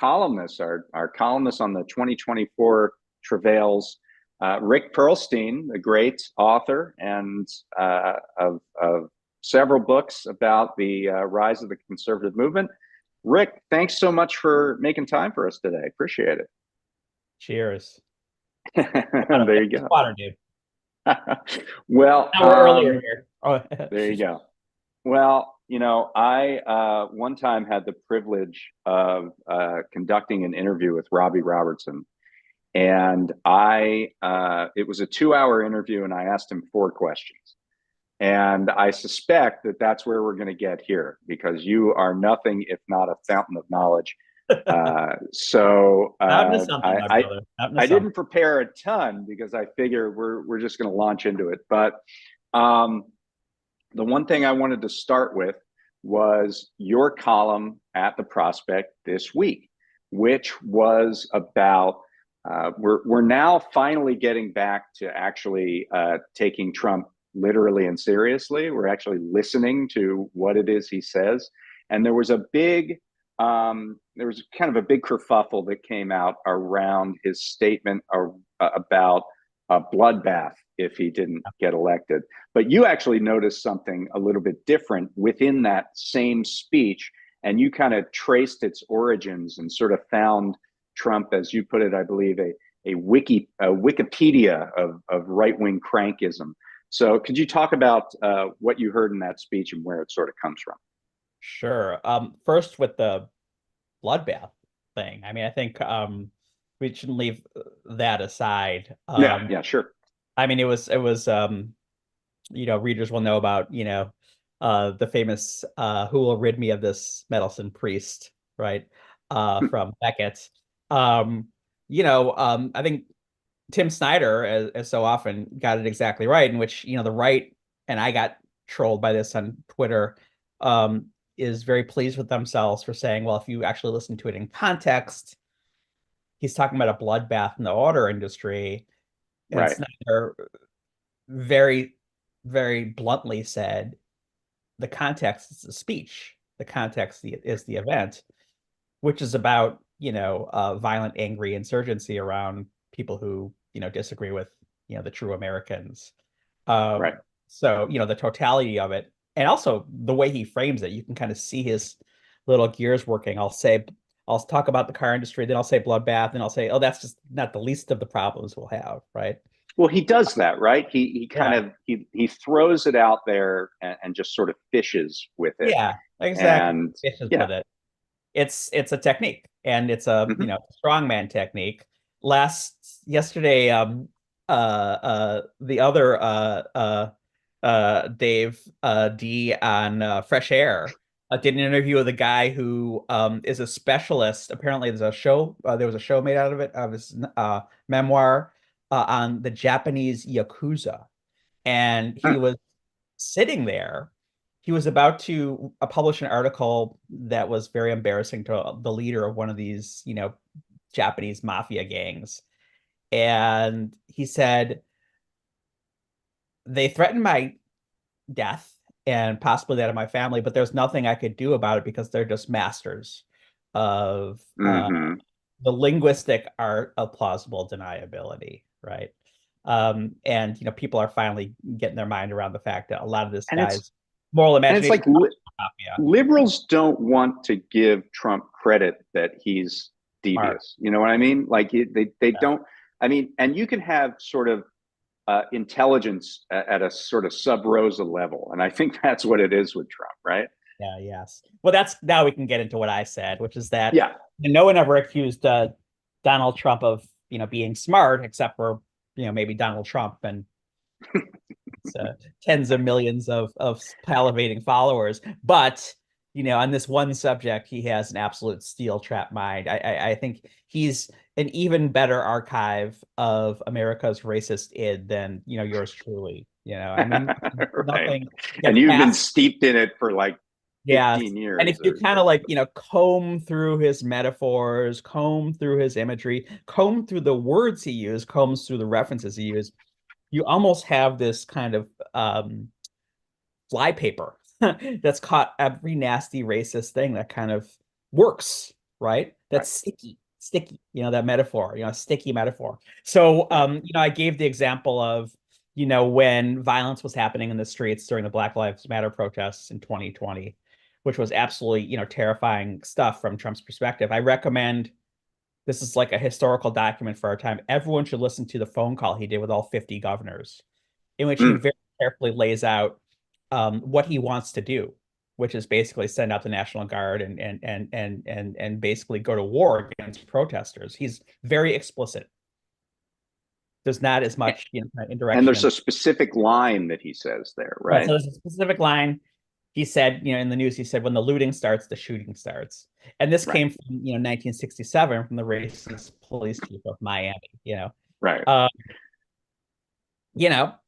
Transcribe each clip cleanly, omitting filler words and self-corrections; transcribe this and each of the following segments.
columnists, our columnists on the 2024 travails, Rick Perlstein, the great author and of several books about the rise of the conservative movement. Rick, thanks so much for making time for us today. Appreciate it. Cheers. There you go. Water, dude. Well, Now we're earlier here. Oh. there you go. Well, I one time had the privilege of conducting an interview with Robbie Robertson, and it was a 2-hour interview, and I asked him 4 questions. And I suspect that that's where we're going to get here, because you are nothing if not a fountain of knowledge. So Out into something, my brother. Out into I something. didn't prepare a ton because I figure we're just going to launch into it. But um, the one thing I wanted to start with was your column at the Prospect this week, which was about we're now finally getting back to actually taking Trump literally and seriously. We're actually listening to what it is he says. And there was there was kind of a big kerfuffle that came out around his statement about a bloodbath if he didn't get elected. But you actually noticed something a little bit different within that same speech, and you kind of traced its origins and sort of found Trump, as you put it, I believe, a Wikipedia of right-wing crankism. So could you talk about what you heard in that speech and where it sort of comes from? Sure. First with the bloodbath thing. I mean, I think we shouldn't leave that aside. Yeah, sure. I mean, it was readers will know about, the famous who will rid me of this meddlesome priest, right? From Beckett. I think Tim Snyder, as so often, got it exactly right, in which, the right, and I got trolled by this on Twitter, is very pleased with themselves for saying, well, if you actually listen to it in context, he's talking about a bloodbath in the auto industry. And Right. Snyder very, very bluntly said, the context is the speech, the context is the event, which is about, violent, angry insurgency around people who, disagree with, the true Americans. Right. So, the totality of it, and also the way he frames it, you can kind of see his little gears working. I'll talk about the car industry, then I'll say bloodbath, and I'll say, oh, that's just not the least of the problems we'll have, right? Well, he does that, right? He kind Yeah, of he throws it out there and just sort of fishes with it. yeah, exactly. And Vicious yeah. with it. It's a technique, and it's a Mhm. strongman technique. Yesterday, the other Dave D on Fresh Air did an interview with a guy who is a specialist. Apparently, there was a show made out of it, of his memoir on the Japanese Yakuza, and he Huh. was sitting there. He was about to publish an article that was very embarrassing to the leader of one of these, Japanese mafia gangs. And he said, they threatened my death and possibly that of my family, but there's nothing I could do about it because they're just masters of Hmm. the linguistic art of plausible deniability, right? And people are finally getting their mind around the fact that a lot of this And guy's moral it's imagination like comes from mafia. liberals don't want to give Trump credit that he's Smart. devious. You know what I mean? Like they Yeah. don't. I mean, and you can have sort of intelligence at a sort of sub rosa level, and I think that's what it is with Trump, right? Yeah, yes. Well, that's now we can get into what I said, which is that Yeah. no one ever accused Donald Trump of, being smart, except for, maybe Donald Trump and tens of millions of salivating followers. But, on this one subject, he has an absolute steel trap mind. I think he's an even better archive of America's racist id than, yours truly. I mean, Right. nothing And gets you've been past. steeped in it for like Yes. 15 And years if you kind of or like, comb through his metaphors, comb through his imagery, comb through the words he used, combs through the references he used, you almost have this kind of flypaper that's caught every nasty racist thing that kind of works right? Right. That's sticky, that metaphor, sticky metaphor. So, Right. I gave the example of, when violence was happening in the streets during the Black Lives Matter protests in 2020, which was absolutely, terrifying stuff from Trump's perspective. I recommend this is like a historical document for our time. Everyone should listen to the phone call he did with all 50 governors, in which he Mm. very carefully lays out what he wants to do, which is basically send out the National Guard and basically go to war against protesters. He's very explicit. There's not as much And there's indirection. a specific line that he says there, Right. right? So there's a specific line. He said, in the news, he said, when the looting starts, the shooting starts. And this Right. came from, 1967 from the racist police chief of Miami. Right. Uh,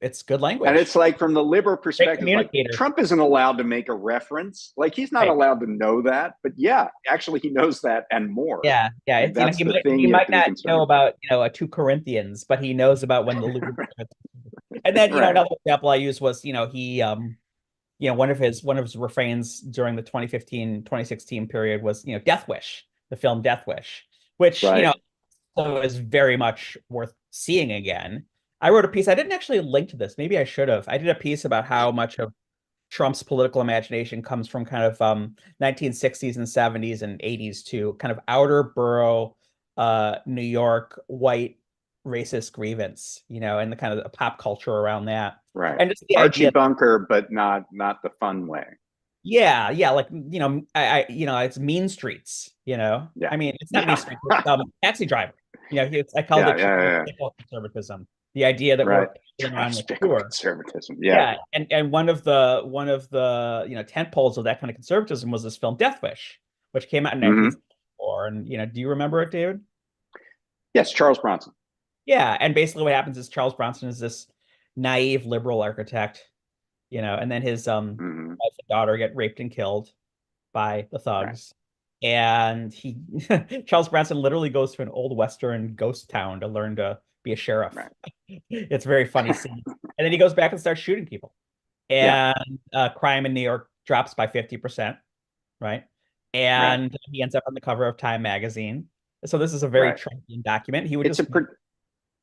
it's good And language. it's like from the liberal Great perspective, like communicator. Trump isn't allowed to make a reference. Like he's not Right. allowed to know that. But yeah, actually he knows that and more. Yeah, yeah. Like It's that's he the might thing he you have might to be not concerned know about. about a 2 Corinthians, but he knows about when the looting starts. And then Right. another example I used was he one of his refrains during the 2015-2016 period was Death Wish, the film Death Wish, which Right. so is very much worth seeing again. I wrote a piece. I didn't actually link to this. Maybe I should have. I did a piece about how much of Trump's political imagination comes from kind of 1960s and 70s and 80s to kind of outer borough New York white racist grievance, and the kind of the pop culture around that. Right. And just the Archie idea, Bunker, but not the fun way. yeah, yeah, like it's Mean Streets, Yeah. I mean, it's not Mean Yeah. Streets, it's Taxi Driver. I called Yeah. it Yeah. Yeah. conservatism. The idea that Right. we're dealing around with Fickle poor. conservatism. Yeah. Yeah, and one of the tent poles of that kind of conservatism was this film Death Wish, which came out in Hmm. 1964. And do you remember it, David? Yes, Charles Bronson. Yeah, and basically what happens is Charles Bronson is this naive liberal architect, and then his Hmm. wife and daughter get raped and killed by the Right. thugs. And he Charles Bronson literally goes to an old Western ghost town to learn to be a sheriff. Right. It's a very funny scene. And then he goes back and starts shooting people. Yeah. And crime in New York drops by 50%, right? Right. And he ends up on the cover of Time magazine. So this is a very Right. Trumpian document. He would It's just a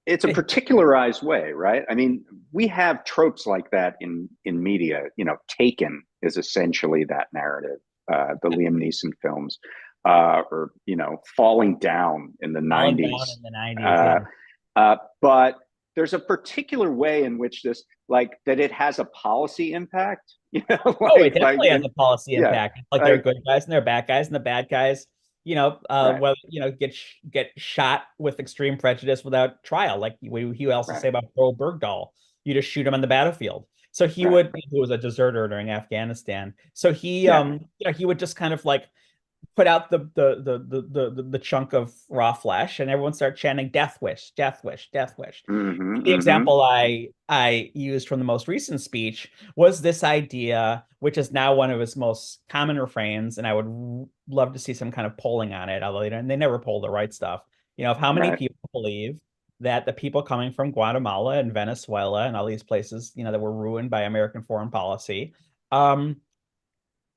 it's a particularized way, right? I mean, we have tropes like that in media. Taken is essentially that narrative. The Liam Neeson films, or Falling Down in the falling down '90s. in the 90s. Uh, Yeah. but there's a particular way in which this, like, that it has a policy impact. Oh, it Like, definitely has a policy yeah, impact. It's like there are like, good guys and there are bad guys, and the bad guys, right, whether get shot with extreme prejudice without trial. Like he also right, say about Joe Bergdahl, you just shoot him on the battlefield. So right, he was a deserter during Afghanistan. So yeah, he would just kind of like put out the chunk of raw flesh, and everyone started chanting "Death Wish, Death Wish, Death Wish." hmm, The hmm, example I used from the most recent speech was this idea, which is now one of his most common refrains, and I would love to see some kind of polling on it, although they never poll the right stuff. Of how many right, people believe that the people coming from Guatemala and Venezuela and all these places, that were ruined by American foreign policy, um,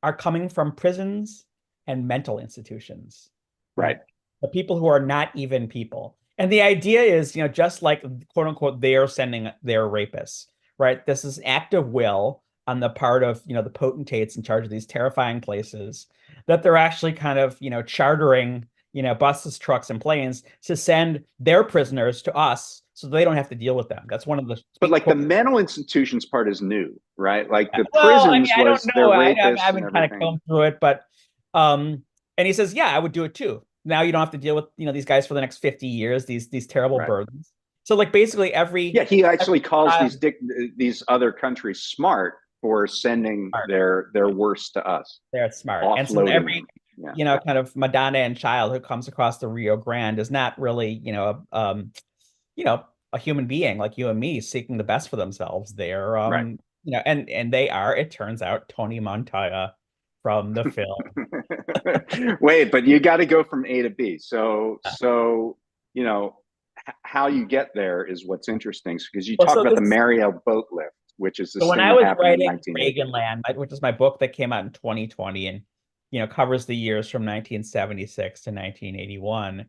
are coming from prisons and mental institutions, right, right? The people who are not even people. And the idea is, just like quote unquote, they are sending their rapists, right? This is act of will on the part of, the potentates in charge of these terrifying places, that they're actually kind of, chartering, buses, trucks, and planes to send their prisoners to us so they don't have to deal with them. That's one of the but like the quote. mental institutions part is new, right? Like the Well, I mean, prisons I don't was their know. I rapists and haven't kind of everything. combed through it, but and he says, yeah, I would do it too. Now you don't have to deal with these guys for the next 50 years, these terrible Right. burdens. So like basically Yeah, he actually calls trial these other countries smart for sending smart. their worst to us, They're smart, and so offloading every them. Yeah, kind of Madonna and child who comes across the Rio Grande is not really you know a human being like you and me seeking the best for themselves. They're right. and they are, it turns out, Tony Montana from the film. Wait, but you got to go from A to B. So how you get there is what's interesting, because you Well, talk so about the this Mariel boat lift, which is so this when thing I that was happened in writing 1980. Reagan Land, which is my book that came out in 2020, and covers the years from 1976 to 1981.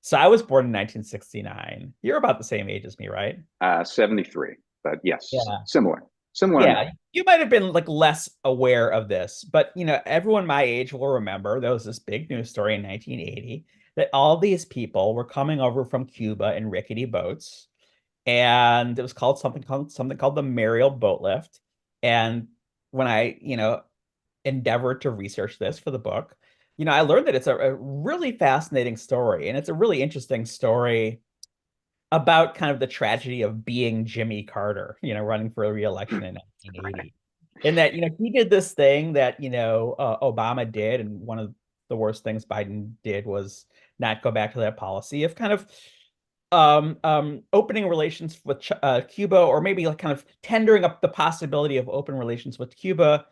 So I was born in 1969. You're about the same age as me, right? 73, but yes, Yeah. similar enough. Yeah, you might have been like less aware of this, but everyone my age will remember there was this big news story in 1980 that all these people were coming over from Cuba in rickety boats, and it was called something called the Mariel boatlift. And when I, endeavored to research this for the book, I learned that it's a really fascinating story, and it's a really interesting story about kind of the tragedy of being Jimmy Carter, running for a re-election in 1980. In that, he did this thing that, Obama did, and one of the worst things Biden did was not go back to that policy of kind of opening relations with Cuba, or maybe like kind of tendering up the possibility of open relations with Cuba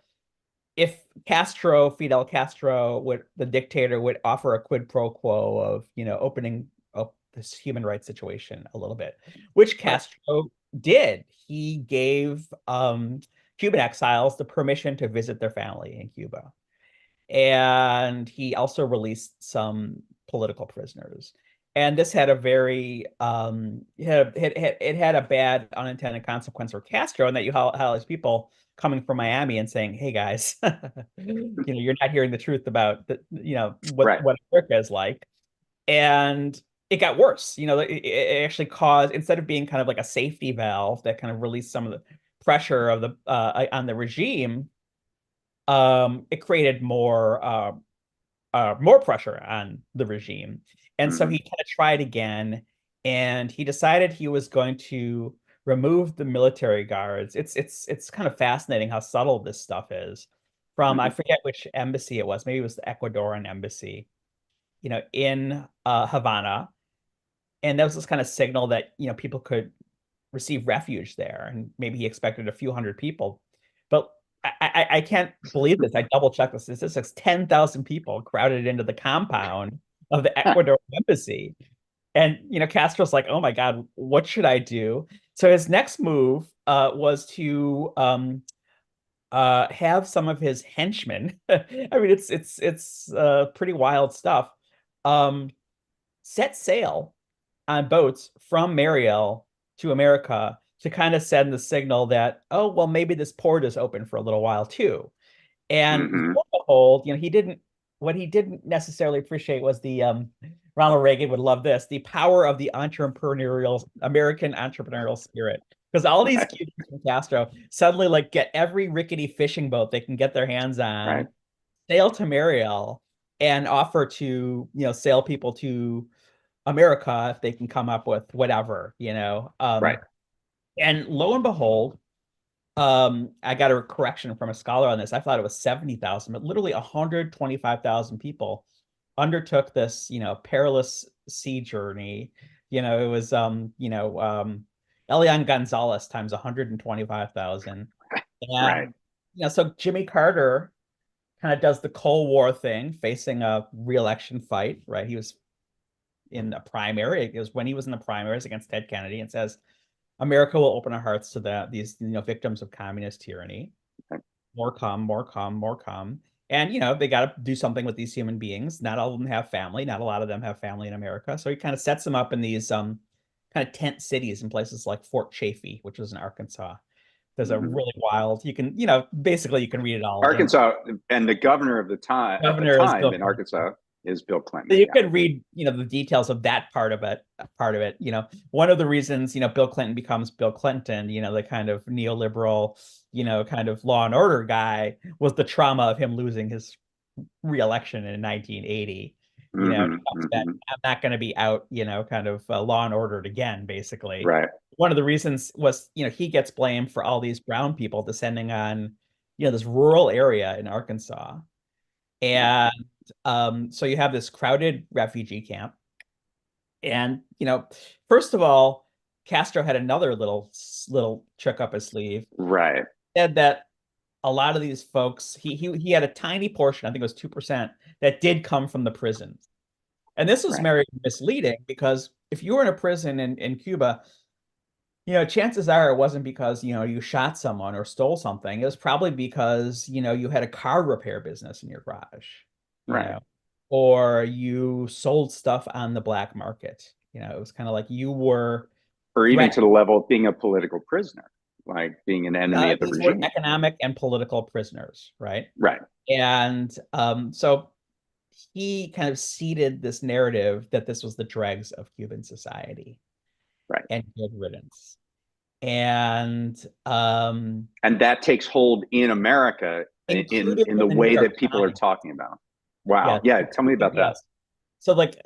if Fidel Castro, the dictator, would offer a quid pro quo of, opening up this human rights situation a little bit, which Right. Castro did. He gave Cuban exiles the permission to visit their family in Cuba. And he also released some political prisoners. And this had a very it had a bad unintended consequence for Castro, in that you had these people coming from Miami and saying, "Hey guys, you're not hearing the truth about what Right. America is like." And it got worse. It actually caused, instead of being kind of like a safety valve that kind of released some of the pressure of the on the regime, it created more pressure on the regime. And so Hmm. he kind of tried again, and he decided he was going to remove the military guards. It's kind of fascinating how subtle this stuff is. From, I Hmm. forget which embassy it was, maybe it was the Ecuadorian embassy, in Havana. And that was this kind of signal that, people could receive refuge there. And maybe he expected a few hundred people. But I can't believe this. I double checked the statistics. 10,000 people crowded into the compound of the Ecuador embassy. And, Castro's like, oh my God, what should I do? So his next move was to have some of his henchmen. I mean, it's pretty wild stuff. Um, Set sail on boats from Mariel to America to kind of send the signal that, oh, well, maybe this port is open for a little while too. And lo Hmm. and behold, what he didn't necessarily appreciate was the Ronald Reagan would love this, the power of the American entrepreneurial spirit. Because all these Right. cuties from Castro suddenly like get every rickety fishing boat they can get their hands Right. on, sail to Mariel, and offer to, sail people to America if they can come up with whatever. Right. And lo and behold, I got a correction from a scholar on this. I thought it was 70,000, but literally 125,000 people undertook this, perilous sea journey. It was, Elian Gonzalez times 125,000. Right. And, so Jimmy Carter kind of does the Cold War thing, facing a re-election fight, right? He was in a primary. It was when he was in the primaries against Ted Kennedy, and says, America will open our hearts to these victims of communist tyranny. Right. More come, more come, more come. And they got to do something with these human beings. Not all of them have family. Not a lot of them have family in America. So he kind of sets them up in these kind of tent cities in places like Fort Chaffee, which was in Arkansas. There's a Hmm. really wild. You can basically you can read it all in. Arkansas, and the governor of the time at the Governor is time Bill in Clinton. Arkansas is Bill Clinton. So you Yeah. could read, the details of that part of it. One of the reasons, Bill Clinton becomes Bill Clinton, the kind of neoliberal, kind of law and order guy, was the trauma of him losing his re-election in 1980. He Hmm. talks about, Hmm. I'm not going to be out, kind of law and ordered again, basically. Right. One of the reasons was, he gets blamed for all these brown people descending on, this rural area in Arkansas. Right. And so you have this crowded refugee camp. And, first of all, Castro had another little trick up his sleeve. Right. Said that a lot of these folks, he had a tiny portion, I think it was 2%, that did come from the prisons. And this was Right. very misleading, because if you were in a prison in Cuba, chances are it wasn't because, you shot someone or stole something. It was probably because, you had a car repair business in your garage, you Right. know, or you sold stuff on the black market. It was kind of like you were Or even to the threatened. level of being a political prisoner, like being an enemy of the These were regime. economic and political prisoners, right? Right. And so he kind of seeded this narrative that this was the dregs of Cuban society Right. and good riddance. And And that takes hold in America included in in the the New way York that people are Times. talking about. Wow. Yes, Yeah. Tell me about that. yes. So like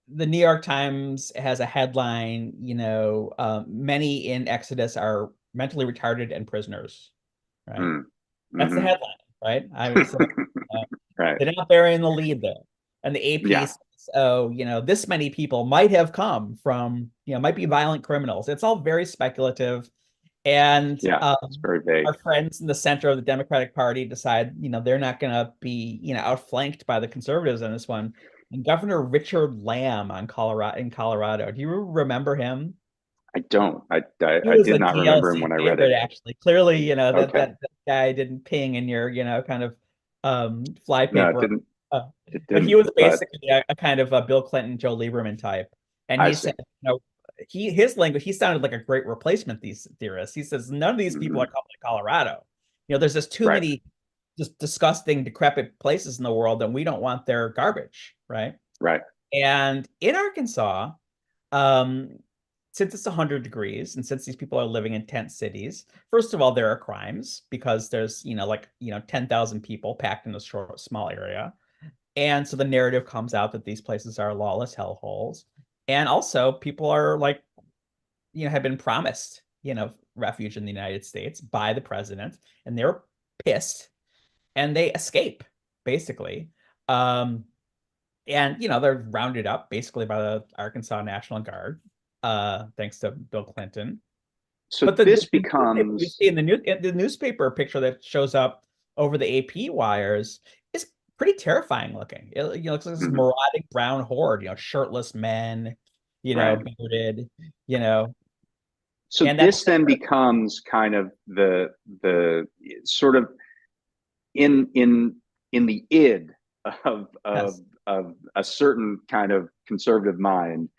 the New York Times has a headline, many in Exodus are mentally retarded and prisoners, right? Mm. That's the Hmm. headline, right? So Right. they're not burying the lead there. And the AP Yeah. says, oh, this many people might have come from, might be violent criminals. It's all very speculative. And Yeah. It's very our vague. friends in the center of the Democratic Party decide, they're not going to be, outflanked by the conservatives on this one. And Governor Richard Lamb in Colorado, do you remember him? I don't. He I was did a not remember him when GLC I read it. favorite, actually. Clearly, Okay. that guy didn't ping in your, kind of No, it flypaper. didn't. Uh, It but he didn't. was But basically a kind of a Bill Clinton, Joe Lieberman type. And I he see. said, his language, he sounded like a great replacement, these theorists. He says, none of these people Hmm. are coming to Colorado. There's just too Right. many just disgusting, decrepit places in the world, and we don't want their garbage, right? Right. And in Arkansas, um, since it's 100 degrees and since these people are living in tent cities, first of all, there are crimes because there's, 10,000 people packed in a short, small area. And so the narrative comes out that these places are lawless hellholes. And also people are like, have been promised, refuge in the United States by the president, and they're pissed and they escape, basically. Um, and they're rounded up basically by the Arkansas National Guard, thanks to Bill Clinton. So But the this newspaper you becomes. see in the newspaper picture that shows up over the AP wires is pretty terrifying looking. It looks like this Mhm. marauding brown horde, shirtless men, Right. bearded, you know, So and that's this then becomes kind of the sort of in in the id yes. of a certain kind of conservative mind.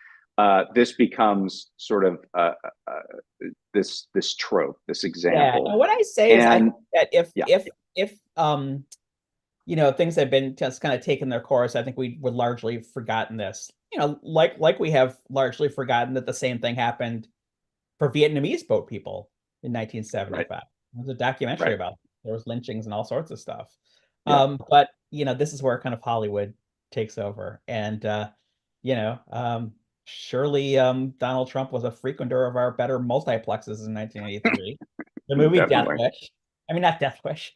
This becomes sort of this trope, this Yeah. And example, what I say is I and think that yeah, if things have been just kind of taken their course, I think we would largely have forgotten this. Like we have largely forgotten that the same thing happened for Vietnamese boat people in right, 1975. There's a documentary right, about it. There was lynchings and all sorts of stuff. yeah. But this is where kind of Hollywood takes over. And surely Donald Trump was a frequenter of our better multiplexes in 1983. The movie Death Definitely. Wish. I mean, not Death Wish.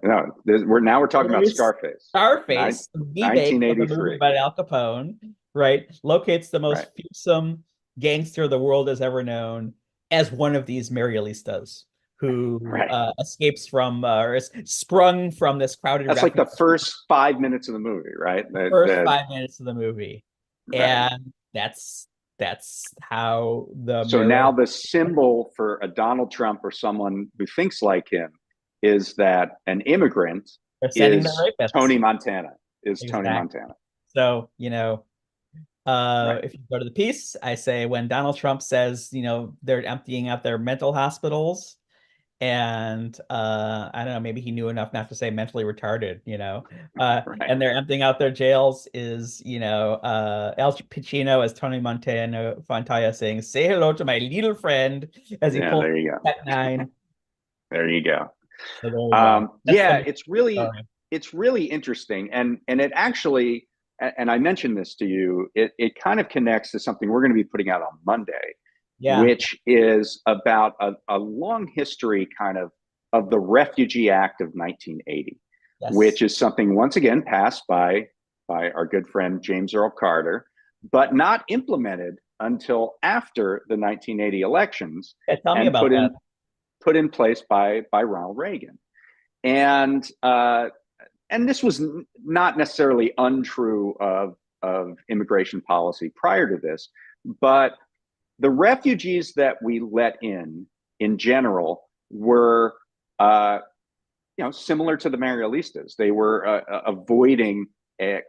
No, we're talking about Scarface, Scarface, the remake of the movie 1983. about Al Capone, right, locates the Right, most fearsome gangster the world has ever known as one of these Marialistas who right. escapes from or is sprung from this crowded That's like the refuge. first 5 minutes of the movie, right? The first 5 minutes of the movie, Right. and that's how the So now Mariel the symbol for a Donald Trump or someone who thinks like him is that an immigrant they're sending is the rapists. Tony Montana. Is Tony Exactly. Montana. So, Right. if you go to the piece, I say when Donald Trump says, they're emptying out their mental hospitals, and I don't know, maybe he knew enough not to say mentally retarded, Right. and they're emptying out their jails is, Al Pacino as Tony Fontana saying, "Say hello to my little friend," as he Yeah, pulls there you go. Tech Nine. There you go. So there we go. That's Yeah, the story. it's really interesting, and it actually, and I mentioned this to you. It kind of connects to something we're going to be putting out on Monday, Yeah. which is about a long history kind of the Refugee Act of 1980, which Yes. is something once again passed by our good friend James Earl Carter, but not implemented until after the 1980 elections Yeah, tell me and about that. put in place by Ronald Reagan. And and this was not necessarily untrue of immigration policy prior to this, but the refugees that we let in general, were uh, similar to the Marialistas. They were avoiding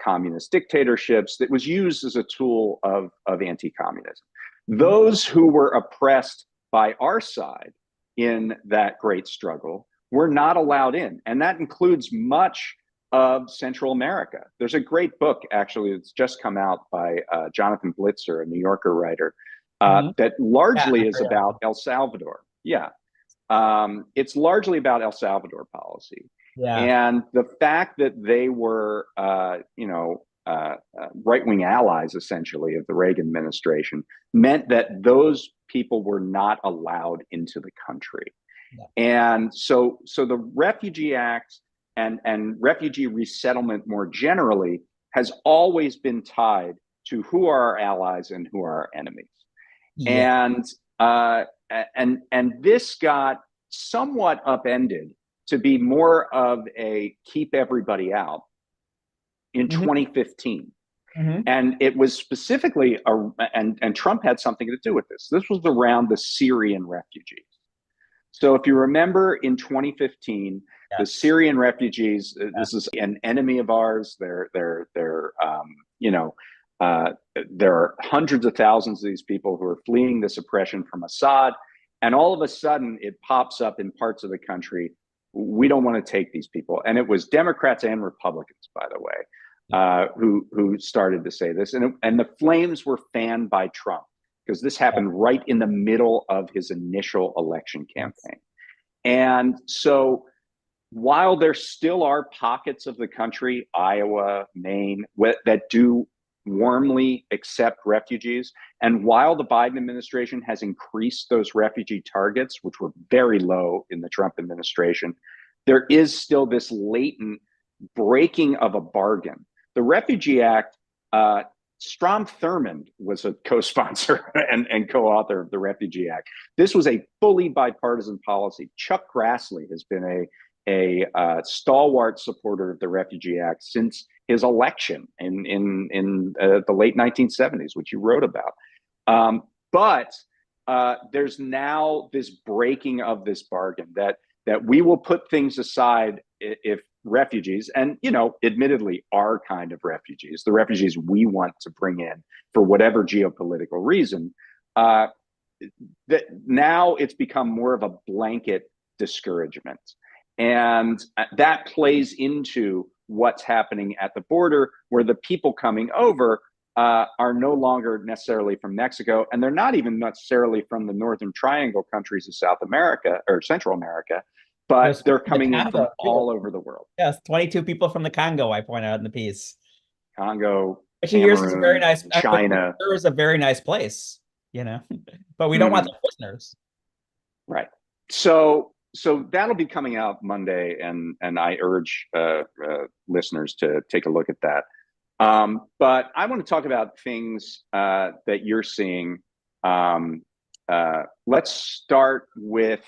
communist dictatorships that was used as a tool of anti-communism. Those who were oppressed by our side in that great struggle were not allowed in, and that includes much of Central America. There's a great book, actually, that's just come out by Jonathan Blitzer, a New Yorker writer, that largely is about El Salvador. Yeah, it's largely about El Salvador policy. Yeah. And the fact that they were, right-wing allies, essentially, of the Reagan administration meant that those people were not allowed into the country. Yeah. And so the Refugee Act and refugee resettlement more generally has always been tied to who are our allies and who are our enemies. Yeah. And this got somewhat upended to be more of a keep everybody out in 2015. And it was specifically and Trump had something to do with this. This was around the Syrian refugees. So if you remember, in 2015, the Syrian refugees, this is an enemy of ours. There are hundreds of thousands of these people who are fleeing this oppression from Assad. And all of a sudden, it pops up in parts of the country. We don't want to take these people. And it was Democrats and Republicans, by the way, who started to say this. And the flames were fanned by Trump, because this happened right in the middle of his initial election campaign. And so while there still are pockets of the country, Iowa, Maine, that do warmly accept refugees, and while the Biden administration has increased those refugee targets, which were very low in the Trump administration, there is still this latent breaking of a bargain. The Refugee Act, Strom Thurmond was a co-sponsor and co-author of the Refugee Act. This was a fully bipartisan policy. Chuck Grassley has been a stalwart supporter of the Refugee Act since his election in the late 1970s, which you wrote about. But there's now this breaking of this bargain that we will put things aside if refugees, and admittedly, our kind of refugees, the refugees we want to bring in for whatever geopolitical reason, that now it's become more of a blanket discouragement. And that plays into what's happening at the border, where the people coming over are no longer necessarily from Mexico, and they're not even necessarily from the Northern Triangle countries of South America or Central America, but they're coming in from all over the world. Yes, 22 people from the Congo, I point out in the piece. Congo, Actually, here's a very nice China. There is a very nice place, but we don't want the prisoners. Right. So that'll be coming out Monday, and I urge listeners to take a look at that. But I want to talk about things that you're seeing. Let's start with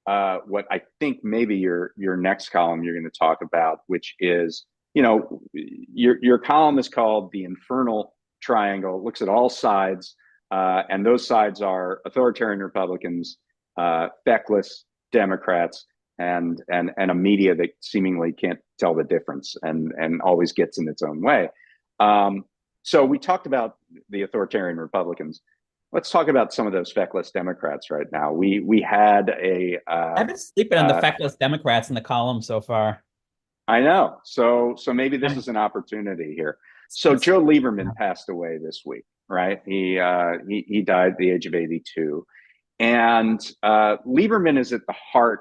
what I think maybe your next column you're going to talk about, which is, your column is called The Infernal Triangle. It looks at all sides, and those sides are authoritarian Republicans, feckless Democrats, and a media that seemingly can't tell the difference and always gets in its own way. So we talked about the authoritarian Republicans. Let's talk about some of those feckless Democrats right now. We had I've been sleeping on the feckless Democrats in the column so far. I know. So maybe this is an opportunity here. So Joe Lieberman passed away this week, right? He died at the age of 82. And Lieberman is at the heart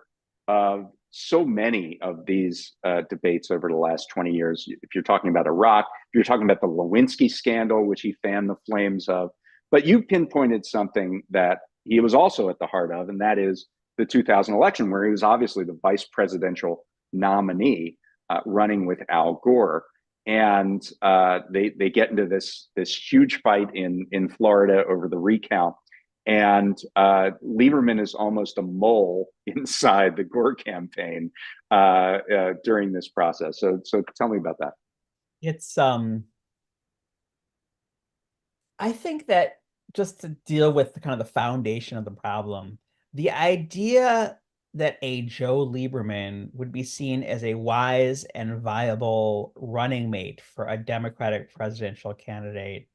of so many of these debates over the last 20 years. If you're talking about Iraq, if you're talking about the Lewinsky scandal, which he fanned the flames of, but you pinpointed something that he was also at the heart of, and that is the 2000 election, where he was obviously the vice presidential nominee running with Al Gore. And they get into this huge fight in Florida over the recount. And Lieberman is almost a mole inside the Gore campaign during this process. So tell me about that. It's I think that just to deal with the kind of the foundation of the problem, the idea that a Joe Lieberman would be seen as a wise and viable running mate for a Democratic presidential candidate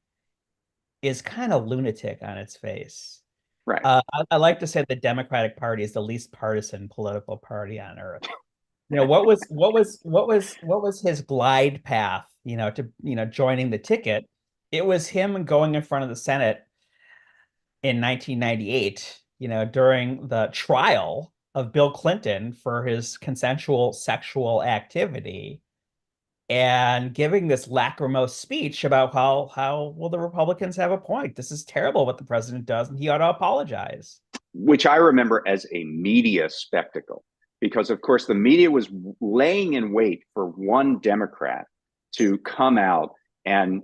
is kind of lunatic on its face. Right. I like to say the Democratic Party is the least partisan political party on earth. What was his glide path, to joining the ticket? It was him going in front of the Senate in 1998, during the trial of Bill Clinton for his consensual sexual activity, and giving this lachrymose speech about how well the Republicans have a point. This is terrible what the president does, and he ought to apologize. Which I remember as a media spectacle, because of course the media was laying in wait for one Democrat to come out and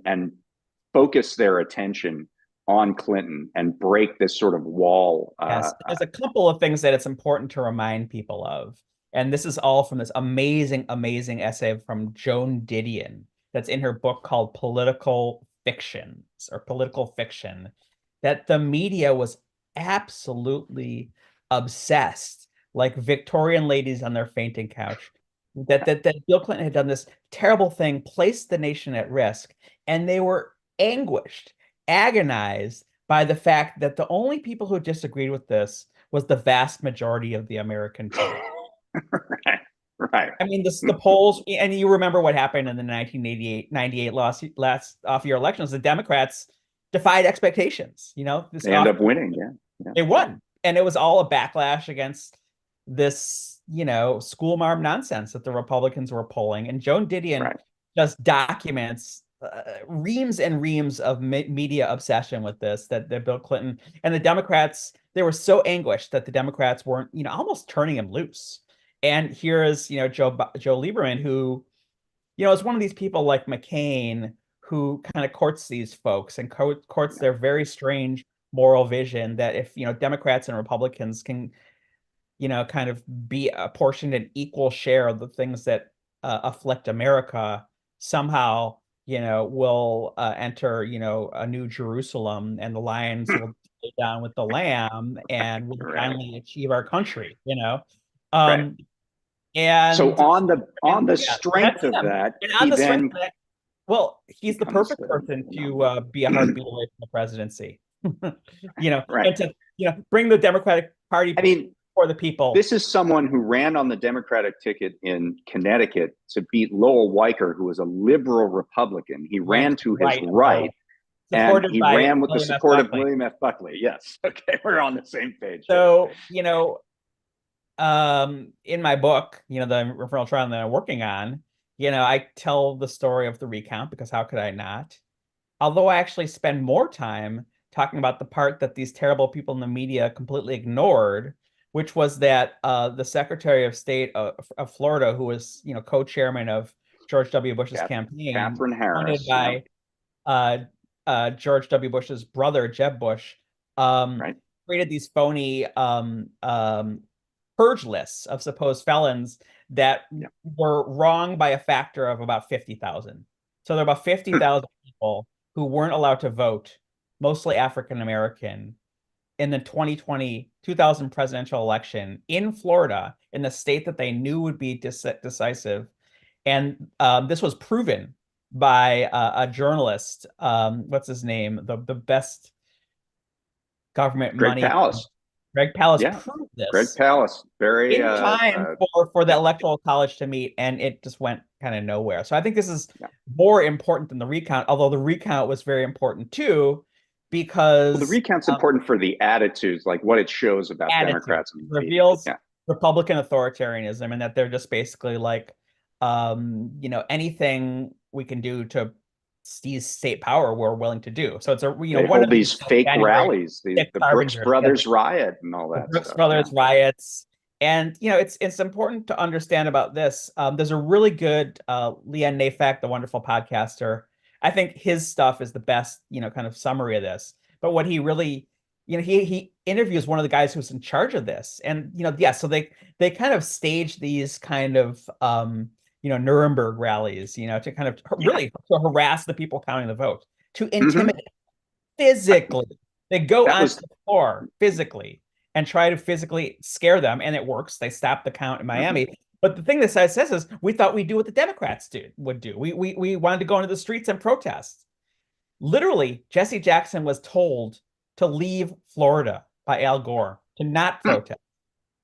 focus their attention on Clinton and break this sort of wall. Yes, there's a couple of things that it's important to remind people of. And this is all from this amazing, amazing essay from Joan Didion that's in her book called Political Fictions or Political Fiction, that the media was absolutely obsessed, like Victorian ladies on their fainting couch, that Bill Clinton had done this terrible thing, placed the nation at risk, and they were anguished, agonized by the fact that the only people who disagreed with this was the vast majority of the American public. Right. Right. I mean, the polls, and you remember what happened in the 1998 last off-year elections. The Democrats defied expectations. They end up winning. Yeah. Yeah. They won, and it was all a backlash against this, school marm nonsense that the Republicans were pulling. And Joan Didion just documents reams and reams of media obsession with this, that Bill Clinton and the Democrats, they were so anguished that the Democrats weren't, almost turning him loose. And here is, Joe Lieberman, who, is one of these people like McCain, who kind of courts these folks and courts their very strange moral vision that if, Democrats and Republicans can, kind of be apportioned an equal share of the things that afflict America, somehow, we'll enter, a new Jerusalem, and the lions will lay down with the lamb, and we'll finally achieve our country, Right. And so on the strength of that, he then well, he's the perfect person to be a heartbeat away from the presidency. And to bring the Democratic Party. I mean, for the people. This is someone who ran on the Democratic ticket in Connecticut to beat Lowell Weicker, who was a liberal Republican. He ran to his right. And he ran with the support of William F. Buckley. Yes. Okay, we're on the same page. So, in my book, the referral trial that I'm working on, I tell the story of the recount, because how could I not? Although I actually spend more time talking about the part that these terrible people in the media completely ignored, which was that the Secretary of State of Florida, who was, co-chairman of George W. Bush's campaign, Catherine Harris, appointed by George W. Bush's brother, Jeb Bush, created these phony purge lists of supposed felons that were wrong by a factor of about 50,000. So there are about 50,000 people who weren't allowed to vote, mostly African American, in the 2000 presidential election in Florida, in the state that they knew would be decisive. And this was proven by a journalist. What's his name? The best government money. Greg Palast proved this. Greg Palast, very in time for the Electoral College to meet, and it just went kind of nowhere. So I think this is more important than the recount, although the recount was very important too, because the recount's important for the attitudes, like what it shows about Democrats. It reveals Republican authoritarianism, and that they're just basically like, anything we can do to seize state power, we're willing to do. So it's a they one of these fake rallies, the Brooks Brothers riot and all that. Brooks Brothers riots, and it's important to understand about this. There's a really good Leanne Nafak, the wonderful podcaster. I think his stuff is the best, kind of summary of this. But what he really, he interviews one of the guys who's in charge of this, and so they kind of stage these kind of Nuremberg rallies, to kind of really to harass the people counting the vote, to intimidate physically They go That onto was the floor physically and try to physically scare them, and it works. They stop the count in mhm, Miami. But the thing that says is, we thought we'd do what the Democrats would do. We wanted to go into the streets and protest. Literally, Jesse Jackson was told to leave Florida by Al Gore to not hmm, protest,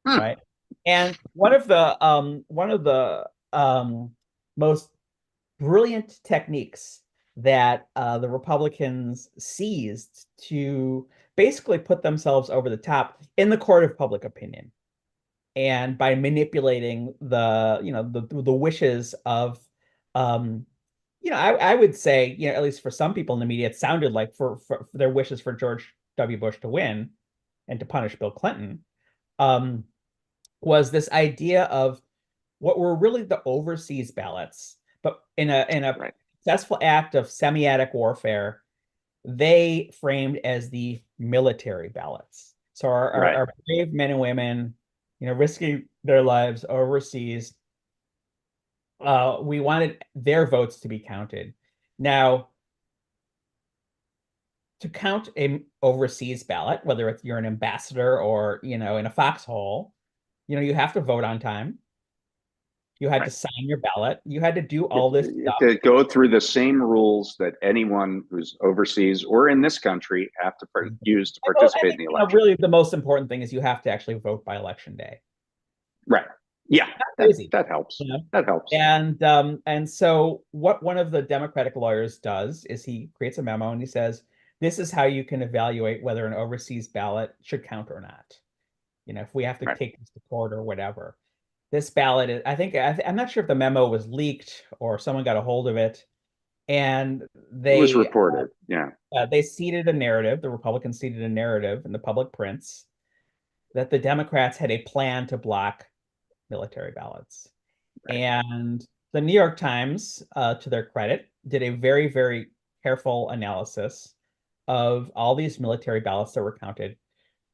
hmm, right? And one of the most brilliant techniques that the Republicans seized to basically put themselves over the top in the court of public opinion, and by manipulating the wishes of um, I would say, at least for some people in the media, it sounded like for their wishes for George W. Bush to win and to punish Bill Clinton, um, was this idea of what were really the overseas ballots, but in a right, successful act of semitic warfare, they framed as the military ballots. So right. our brave men and women, risking their lives overseas, we wanted their votes to be counted. Now, to count a overseas ballot, whether it's you're an ambassador or in a foxhole, you have to vote on time. You had to Right. sign your ballot. You had to do You all this have stuff. to go through the same rules that anyone who's overseas or in this country have to use to Well, I participate in think the election. really the most important thing is you have to actually vote by election day. Right. Yeah, Not that crazy, that helps. you know. That helps. And so what one of the Democratic lawyers does is he creates a memo and he says, "This is how you can evaluate whether an overseas ballot should count or not. If we have to Right. take this to court or whatever." This ballot is, I'm not sure if the memo was leaked or someone got a hold of it, and It was reported. Yeah. they seeded a narrative. The Republicans seeded a narrative in the public prints that the Democrats had a plan to block military ballots. Right. And the New York Times, to their credit, did a very, very careful analysis of all these military ballots that were counted.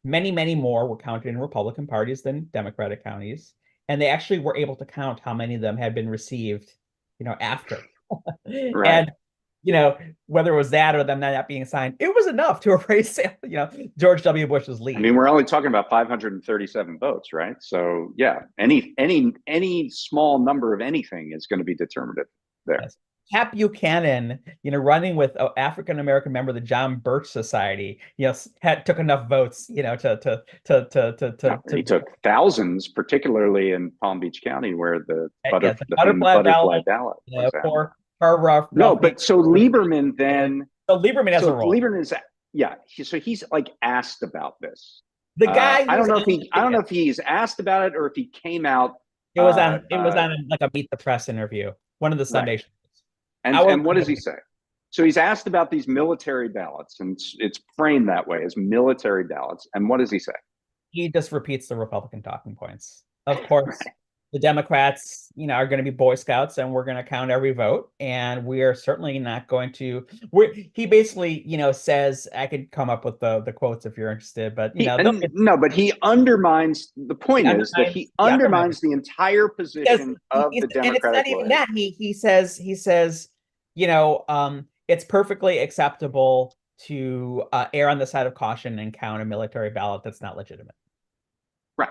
Many, many more were counted in Republican parties than Democratic counties. And they actually were able to count how many of them had been received, after. Right. And whether it was that or them not being signed, it was enough to erase, George W. Bush's I lead. mean, we're only talking about 537 votes, right? So yeah, any small number of anything is going to be determinative there. Yes. Cap Buchanan, running with an African American member of the John Birch Society, took enough votes, No, he took thousands, particularly in Palm Beach County, where yeah, the the thing the butterfly butterfly ballot, ballot was at. for Ralph No, Nader. but so Lieberman then, So Lieberman has a so role. Lieberman is, yeah, so he's like asked about this. The guy I who's don't know on if he's asked about it or if he came out. it was on like a Meet the Press interview, one of the Right. Sunday shows. Our And what does he say? So he's asked about these military ballots, and it's framed that way as military ballots. And what does he say? He just repeats the Republican talking points. Of course, the Democrats, are going to be Boy Scouts, and we're going to count every vote. And we are certainly not going to. He basically, says, I could come up with the quotes if you're interested, but No, but he undermines. The he point is that undermines he he undermines. undermines the entire Because position of the and it's not Democratic even lawyers. that. He says, it's perfectly acceptable to err on the side of caution and count a military ballot that's not legitimate. Right.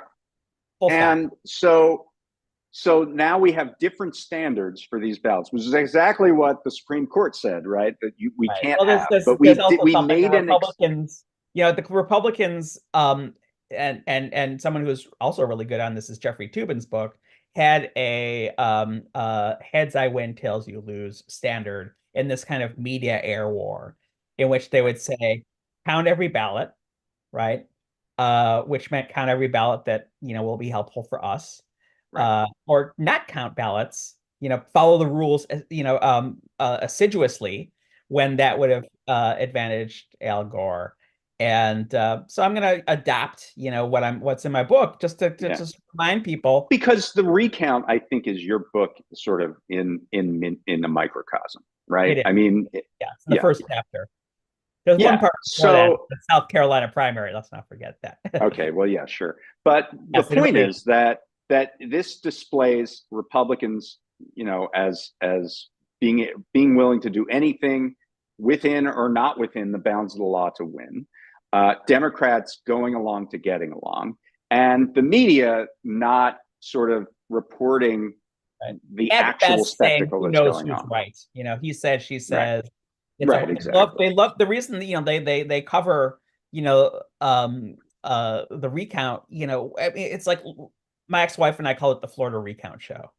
Full stop. And so now we have different standards for these ballots, which is exactly what the Supreme Court said, right? That we Right. can't Well, have. But there's also we something the made Republicans, and someone who's also really good on this is Jeffrey Toobin's book, had a heads I win, tails you lose standard in this kind of media air war, in which they would say, count every ballot, right? Which meant count every ballot that, will be helpful for us. right. Or not count ballots, follow the rules, assiduously, when that would have advantaged Al Gore. And so I'm going to adapt, what's in my book, just to Yeah. just remind people. Because the recount, I think, is your book sort of in a microcosm, right? It is. I mean, Yeah, it's the yeah, first chapter. There's one yeah. part before that, So the South Carolina primary. Let's not forget that. okay, well, yeah, sure. But the Yes, it point really is that this displays Republicans, as being willing to do anything within or not within the bounds of the law to win. Democrats going along to getting along, and the media not sort of reporting Right. the At actual best saying spectacle who that's knows going who's on. right. He says, she Right, says. It's right, a exactly. they love the reason that, they cover, the recount, I mean, it's like my ex-wife and I call it the Florida recount show.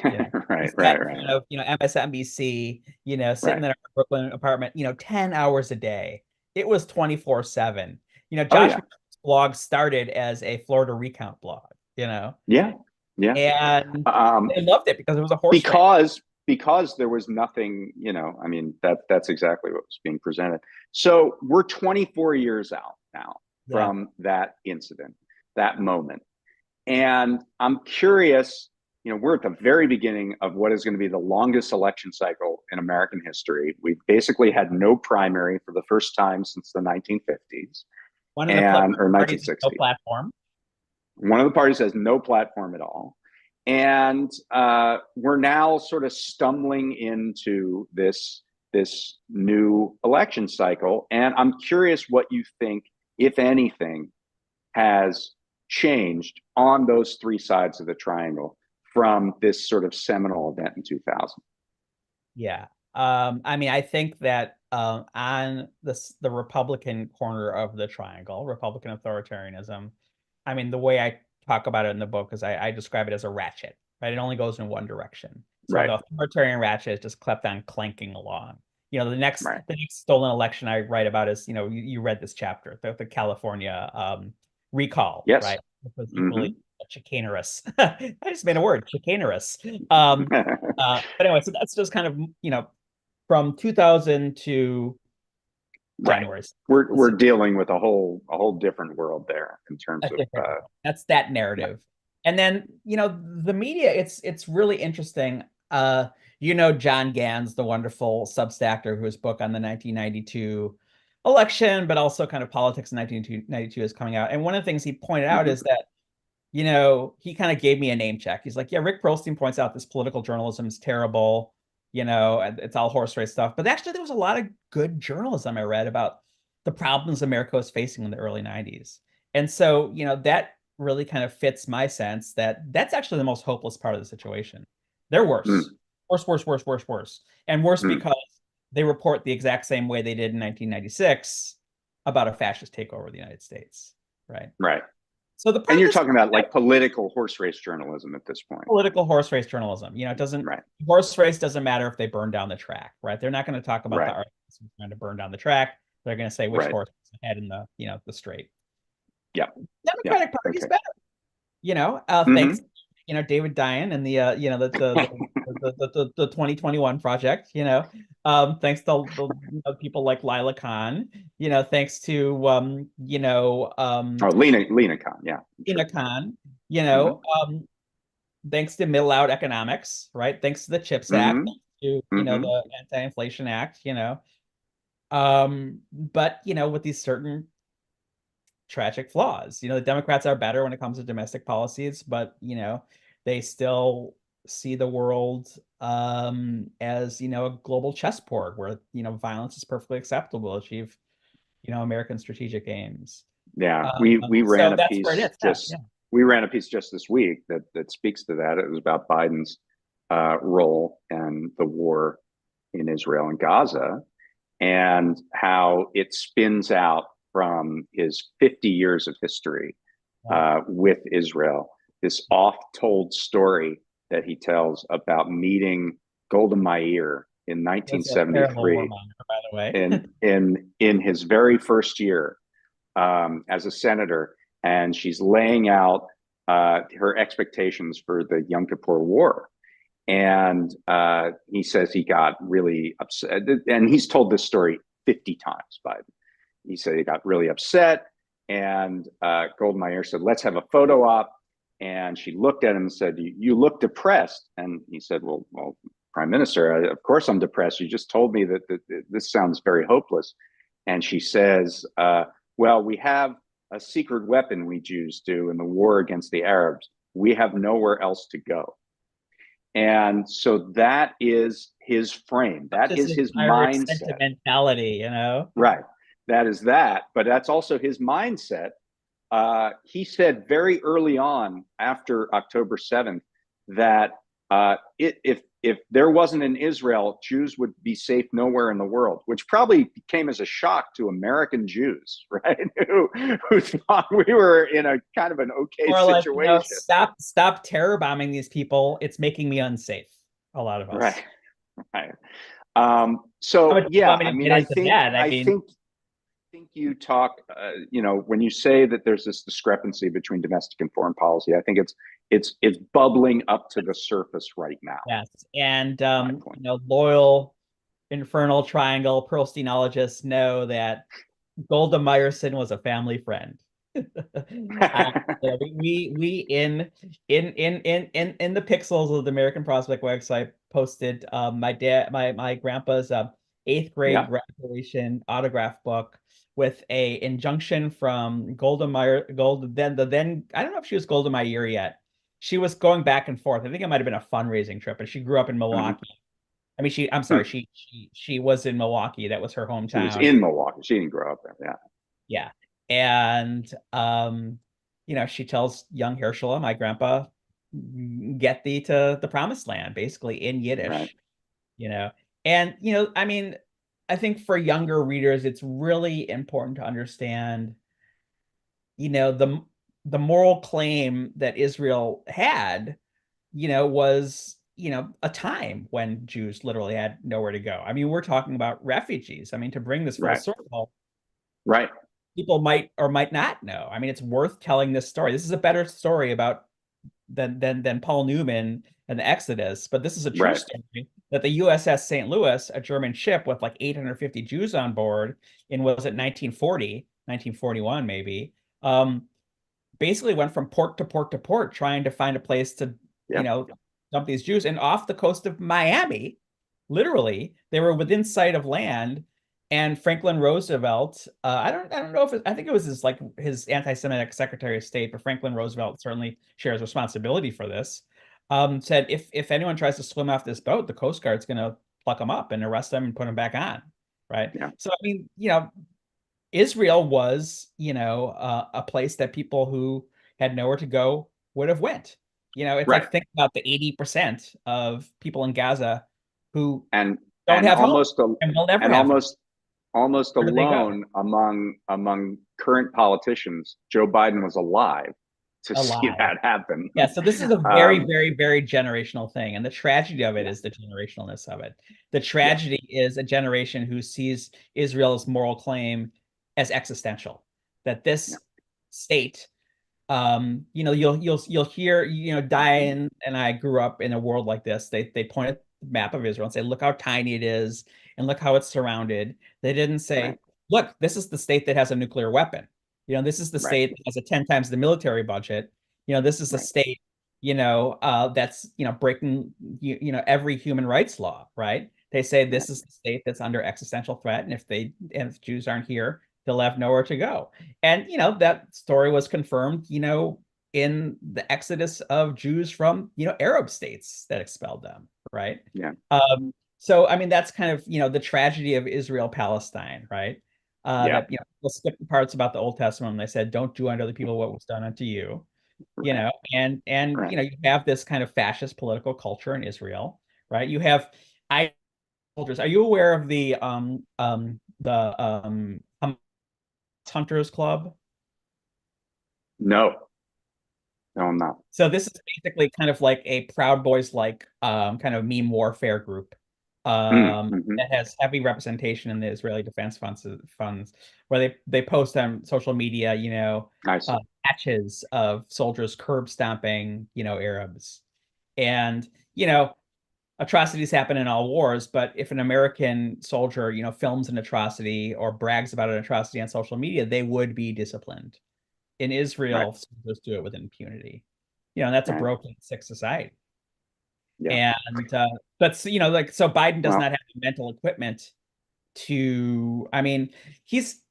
Right, It's right, set in right, front of, MSNBC, sitting right. in our Brooklyn apartment, 10 hours a day. It was 24/7. Oh Josh yeah, McCown's blog started as a Florida recount blog, yeah, yeah. and Um, they loved it because it was a horse race. because there was nothing, I mean, that's exactly what was being presented. So we're 24 years out now Yeah. from that incident, that moment. And I'm curious, we're at the very beginning of what is going to be the longest election cycle in American history. We basically had no primary for the first time since the 1950s One of the and or parties has no 1960s. platform. One of the parties has no platform at all. And we're now sort of stumbling into this new election cycle. And I'm curious what you think, if anything, has changed on those three sides of the triangle from this sort of seminal event in 2000. Yeah. I mean, I think that on the Republican corner of the triangle, Republican authoritarianism, I mean, the way I talk about it in the book is I describe it as a ratchet, right? It only goes in one direction. So Right, the authoritarian ratchet is just kept on clanking along. right. The next stolen election I write about is, you read this chapter, the California recall, Yes. right? It was equally Mm-hmm. chicanerous. I just made a word, chicanerous. But anyway, so that's just kind of, from 2000 to Right. January. We're dealing with a whole different world there in terms That's of different. That's that yeah. narrative. And then, the media, it's really interesting. John Gans, the wonderful Substacker whose book on the 1992 election, but also kind of politics in 1992 is coming out. And one of the things he pointed out Mm-hmm. is that, he kind of gave me a name check. He's like, yeah, Rick Perlstein points out this political journalism is terrible, and it's all horse race stuff. But actually, there was a lot of good journalism I read about the problems America was facing in the early 90s. And so, that really kind of fits my sense that that's actually the most hopeless part of the situation. They're worse, worse, worse, worse, worse, worse. And worse Mm-hmm. because they report the exact same way they did in 1996 about a fascist takeover of the United States, right? Right. So the And part you're this talking about like political horse race journalism at this point. political horse race journalism, it doesn't Right. horse race doesn't matter if they burn down the track, right? They're not going to talk about the Right. articles trying to burn down the track. They're going to say which Right. horse is ahead in the the straight. Yeah. Yeah. Democratic Party's Okay. better, Mm-hmm. thanks, David Dayen and the 2021 project, thanks to people like Lila Khan, thanks to Oh, Lena Khan. Yeah, I'm Ina sure. Khan, Mm-hmm. thanks to middle out economics, right? Thanks to the CHIPS Act, Mm-hmm. thanks to Mm-hmm. the Anti-Inflation Act, but with these certain tragic flaws. The Democrats are better when it comes to domestic policies, but they still see the world as a global chessboard where violence is perfectly acceptable to achieve American strategic aims. Yeah, we ran So a that's where it piece is. Yeah, just yeah. we ran a piece just this week that speaks to that. It was about Biden's role in the war in Israel and Gaza, and how it spins out from his 50 years of history Right. with Israel. This oft-told story that he tells about meeting Golda Meir in That's a terrible 1973 woman, by the way. in his very first year as a senator, and she's laying out her expectations for the Yom Kippur War. And he says he got really upset, and he's told this story 50 times. Biden. He said he got really upset, and Golda Meir said, "Let's have a photo op." And she looked at him and said, "You look depressed." And he said, "Well, Prime Minister, of course I'm depressed. You just told me that this sounds very hopeless." And she says, "Well, we have a secret weapon we Jews do in the war against the Arabs. We have nowhere else to go." And so that is his frame. That Just is his his Irish mindset. sentimentality, Right. that is that, but that's also his mindset. He said very early on after October 7th that if there wasn't an Israel, Jews would be safe nowhere in the world, which probably came as a shock to American Jews, right? Who thought we were in a kind of an okay Or like, situation. stop terror bombing these people. It's making me unsafe. A lot of Right, us. right. How So much do you yeah, want me I to mean, get into that? I mean, think you talk, when you say that there's this discrepancy between domestic and foreign policy, I think it's bubbling up to the surface right now. yes. And My point. loyal Infernal Triangle Perlsteinologists know that Golda Meyerson was a family friend. Yeah, we in the pixels of the American Prospect website posted my grandpa's eighth grade Yeah. graduation autograph book with a injunction from then I don't know if she was Golda Meir yet. She was going back and forth. I think it might have been a fundraising trip, and she grew up in Mm-hmm. Milwaukee. I mean, I'm sorry, Hmm. she was in Milwaukee. That was her She was hometown. in Milwaukee. She didn't grow up there. Yeah. Yeah. And she tells young Herschel, my grandpa, get thee to the promised land, basically in Right. Yiddish, you know. And I mean, I think for younger readers, it's really important to understand, the moral claim that Israel had, was, a time when Jews literally had nowhere to go. I mean, we're talking about refugees. I mean, to bring this full Right. circle, Right. people might or might not know. I mean, it's worth telling this story. This is a better story about than Paul Newman and the Exodus, but this is a true Right. story that the USS St. Louis, a German ship with like 850 Jews on board in, was it 1940, 1941 maybe, basically went from port to port to port trying to find a place to, you Yeah. know, dump these Jews. And off the coast of Miami, literally, they were within sight of land. And Franklin Roosevelt, I don't know if I think it was his anti-Semitic Secretary of State, but Franklin Roosevelt certainly shares responsibility for this. Said if anyone tries to swim off this boat, the Coast Guard's going to pluck them up and arrest them and put them back on, right? Yeah. So I mean, Israel was, a place that people who had nowhere to go would have went. It's Right. like think about the 80% of people in Gaza who And don't and have homes almost a, and will never and have homes. almost Where do they go? alone among current politicians, Joe Biden was alive to see Alive. that happen. Yeah, so this is a very, um, very, very generational thing. And the tragedy of it yeah. is the generationalness of it. The Yeah. tragedy is a generation who sees Israel's moral claim as existential, that Yeah. this state, you'll hear, Dayen and I grew up in a world like this. They point at the map of Israel and say, look how tiny it is and look how it's surrounded. They didn't Right. say, look, this is the state that has a nuclear weapon. This is the Right. state that has a 10 times the military budget. This is a Right. state, that's, breaking, every human rights law, right? They say Right. this is the state that's under existential threat. And if Jews aren't here, they'll have nowhere to go. And, that story was confirmed, in the exodus of Jews from, Arab states that expelled them, right? Yeah. So, I mean, that's kind of, the tragedy of Israel-Palestine, right? Yeah. That, they'll skip the parts about the Old Testament when they said, don't do unto other people what was done unto you, Right. and Right. you have this kind of fascist political culture in Israel, right? You have I soldiers. Are you aware of the Hunters Club? No. No, I'm not. So this is basically kind of like a Proud Boys like kind of meme warfare group Mm-hmm. that has heavy representation in the Israeli Defense funds where they post on social media, I see. patches of soldiers curb stomping, Arabs. And, atrocities happen in all wars, but if an American soldier, films an atrocity or brags about an atrocity on social media, they would be disciplined. In Right. Israel, soldiers do it with impunity. And that's a Right. broken, sick society. Yeah. And but so Biden does Well. not have the mental equipment to, I mean, he's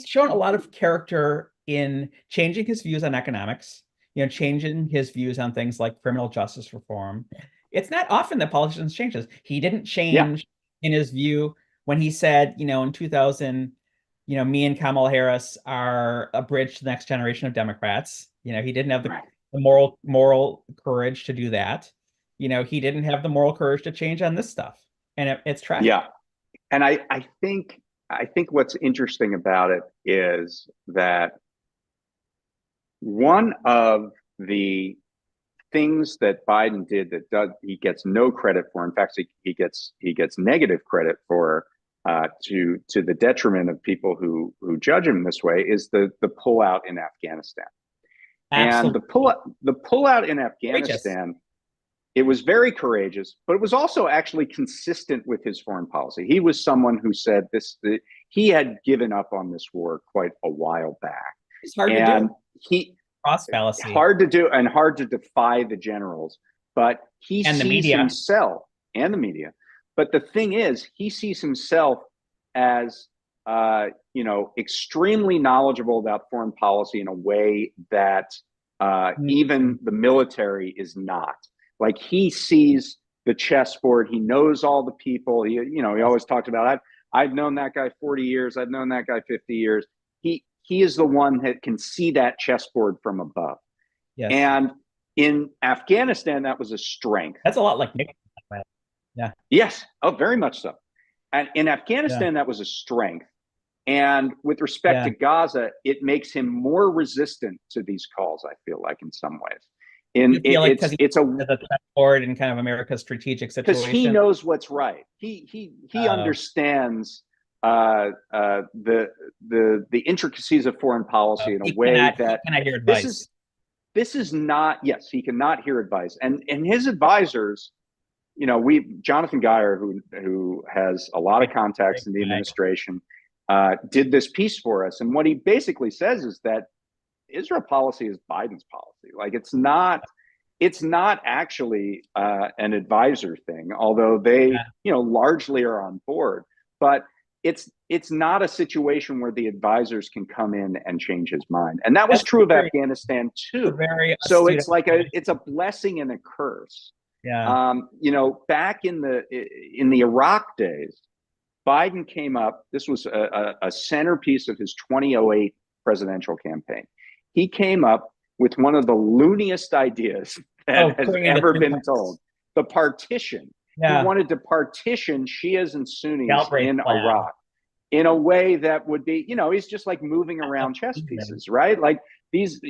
shown a lot of character in changing his views on economics, changing his views on things like criminal justice reform. It's not often that politicians change this. He didn't Yeah. change in his view when he said, in 2000. me and Kamala Harris are a bridge to the next generation of Democrats. He didn't have Right. the moral courage to do that. He didn't have the moral courage to change on this stuff, and it's tragic. Yeah. And I think what's interesting about it is that one of the things that Biden did he gets no credit for. In fact, he gets negative credit for, to the detriment of people who judge him this way, is the pullout in Afghanistan. And Absolutely the pullout in courageous. Afghanistan, it was very courageous, but it was also actually consistent with his foreign policy. He was someone who said he had given up on this war quite a while back, It's hard to and do. he Cross fallacy hard to do and hard to defy the generals. But he and the sees media. himself and the media. But the thing is, he sees himself as extremely knowledgeable about foreign policy in a way that even the military is not. Like, he sees the chessboard. He knows all the people. He always talked about, I've known that guy 40 years. I've known that guy 50 years. He is the one that can see that chessboard from above. Yes, And in Afghanistan, that was a strength. that's a lot like Nick. Yeah, Yes. Oh, very much so. And in yeah, Afghanistan, that was a strength. And with respect yeah. to Gaza, it makes him more resistant to these calls, I feel like, in some ways. You feel like because It's a he's a chessboard in kind of America's strategic because he situation. knows what's right. He Uh, understands the intricacies of foreign policy in a way he that cannot hear this advice. is this is not. Yes, he cannot hear advice, and his advisors. Jonathan Geyer, who has a lot of Great, great contacts in the guy. administration, did this piece for us, and what he basically says is that Israel policy is Biden's policy. Like, it's not actually an advisor thing, although they Yeah. largely are on board. But it's not a situation where the advisors can come in and change his mind, and that was That's true of very, Afghanistan a too. very So astute it's like it's a observation. blessing and a curse. Yeah. Back in the Iraq days, Biden came up. This was a centerpiece of his 2008 presidential campaign. He came up with one of the looniest ideas Oh, that has putting into ever two been parts. told: the partition. He Yeah. wanted to partition Shias and Sunnis Galbraith in plan. Iraq in a way that would be, he's just like moving around chess Amazing. pieces, right? Like, these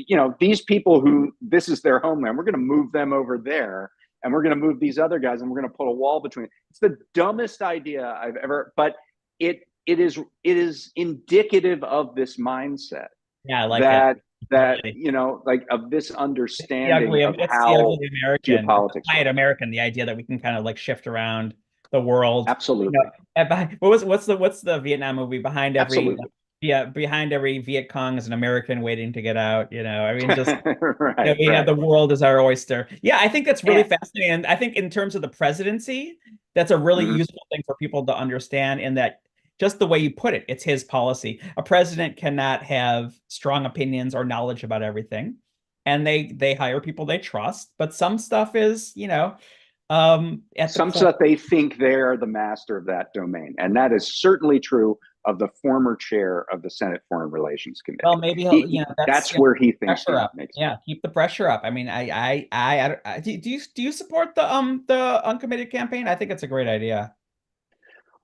people who this is their homeland, we're going to move them over there, and we're going to move these other guys, and we're going to put a wall between. It's the dumbest idea I've ever, but it is indicative of this mindset Yeah, I like it. that Totally. like, of this It's the understanding ugly, of it's the how ugly American, it's the geopolitics quiet work. American, the idea that we can kind of like shift around the world. Absolutely. What's the Vietnam movie? Absolutely. Behind every Viet Cong is an American waiting to get out. I mean, just Right, we have right. the world as our oyster. Yeah, I think that's really And, fascinating. And I think in terms of the presidency, that's a really mhm. useful thing for people to understand in that just the way you put it, it's his policy. A president cannot have strong opinions or knowledge about everything. And they hire people they trust, but some stuff is, at the Some core. stuff they think they're the master of that domain. And that is certainly true of the former chair of the Senate Foreign Relations Well, Committee. maybe he'll, That's where he thinks pressure he up. makes. Yeah, keep the pressure up. I mean, do you support the uncommitted campaign? I think it's a great idea.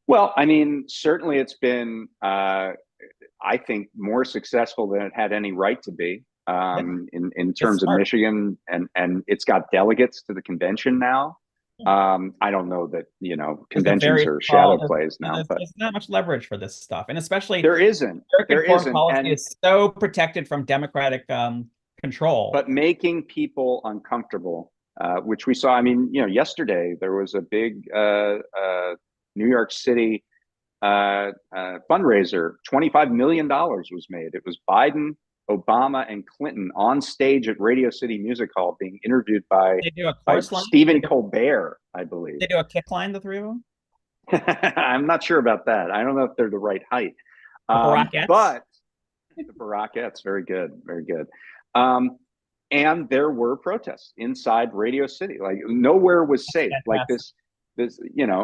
Well, I mean, certainly it's been, I think, more successful than it had any right to be, Yeah, in it's terms of smart. Michigan, and it's got delegates to the convention now. I don't know that, There's a conventions very are small, shadow plays now, but there's not much leverage for this stuff, and especially there isn't. American There foreign isn't. policy And is so protected from democratic control. but making people uncomfortable, which we saw. I mean, yesterday there was a big New York City fundraiser. $25 million was made. It was Biden, Obama, and Clinton on stage at Radio City Music Hall being interviewed by They do a by chorus line. Stephen Colbert, I believe. They do a kick line, the three of them. I'm not sure about that. I don't know if they're the right height. The Barackettes. But the Barackettes, very good, very good. Um, and there were protests inside Radio City. Like, nowhere was safe. Like Fantastic. this,